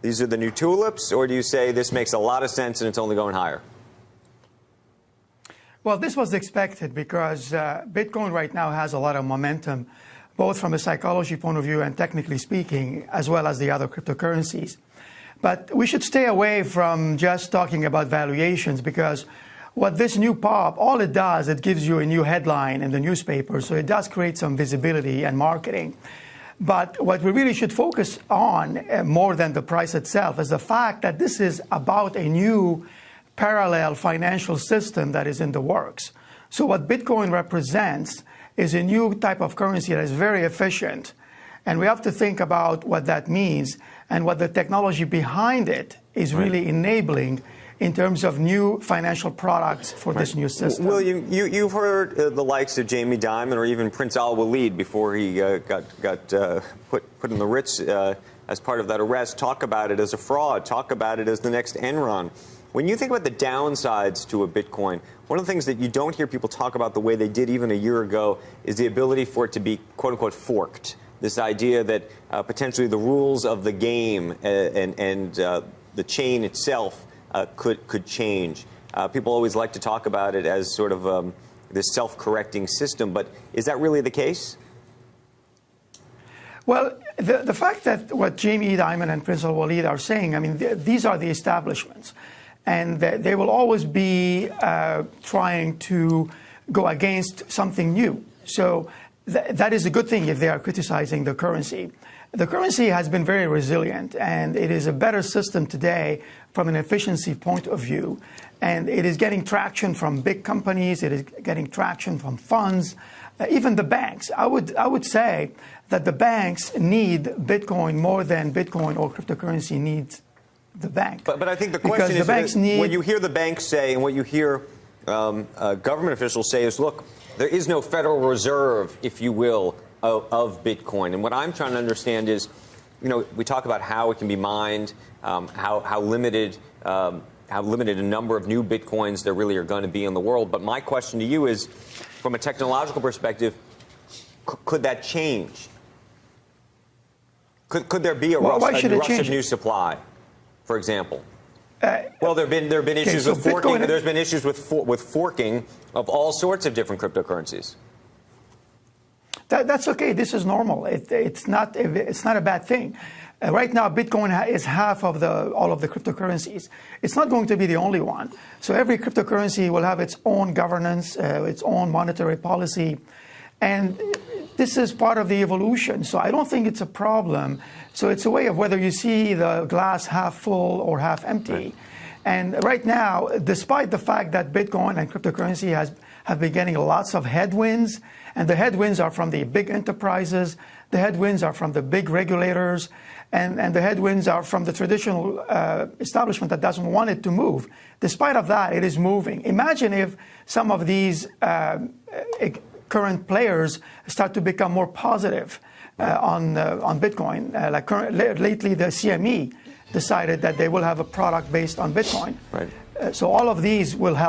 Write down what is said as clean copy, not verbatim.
These are the new tulips, or do you say this makes a lot of sense and it's only going higher? Well, this was expected because Bitcoin right now has a lot of momentum, both from a psychology point of view and technically speaking, as well as the other cryptocurrencies. But we should stay away from just talking about valuations, because what this new pop, all it does, it gives you a new headline in the newspaper. So it does create some visibility and marketing. But what we really should focus on more than the price itself is the fact that this is about a new parallel financial system that is in the works. So what Bitcoin represents is a new type of currency that is very efficient. And we have to think about what that means and what the technology behind it is really enabling in terms of new financial products for this new system. William, you've heard the likes of Jamie Dimon or even Prince Al-Walid before he got put in the Ritz as part of that arrest, talk about it as a fraud, talk about it as the next Enron. When you think about the downsides to a Bitcoin, one of the things that you don't hear people talk about the way they did even a year ago is the ability for it to be, quote unquote, forked. This idea that potentially the rules of the game and the chain itself could change. People always like to talk about it as sort of this self-correcting system, but is that really the case? Well, the fact that what Jamie Dimon and Prince Al-Walid are saying, I mean, these are the establishments, and they will always be trying to go against something new. So that is a good thing if they are criticizing the currency. The currency has been very resilient, and it is a better system today from an efficiency point of view. And it is getting traction from big companies. It is getting traction from funds, even the banks. I would say that the banks need Bitcoin more than Bitcoin or cryptocurrency needs the bank. But I think the question is, when you hear the banks say and what you hear government officials say is, look, there is no Federal Reserve, if you will, of Bitcoin. And what I'm trying to understand is, you know, we talk about how it can be mined, how limited a number of new Bitcoins there really are going to be in the world. But my question to you is, from a technological perspective, could that change? Could there be a rush of new supply, for example? Well, there have been issues with forking. There's been issues with forking of all sorts of different cryptocurrencies. That's okay. This is normal. It's not a bad thing. Right now, Bitcoin is half of all of the cryptocurrencies. It's not going to be the only one. So every cryptocurrency will have its own governance, its own monetary policy, and this is part of the evolution. So I don't think it's a problem. So it's a way of whether you see the glass half full or half empty. Right. And right now, despite the fact that Bitcoin and cryptocurrency have been getting lots of headwinds, and the headwinds are from the big enterprises, the headwinds are from the big regulators, and the headwinds are from the traditional establishment that doesn't want it to move. Despite of that, it is moving. Imagine if some of these current players start to become more positive on Bitcoin. Lately, the CME decided that they will have a product based on Bitcoin. Right. So all of these will help.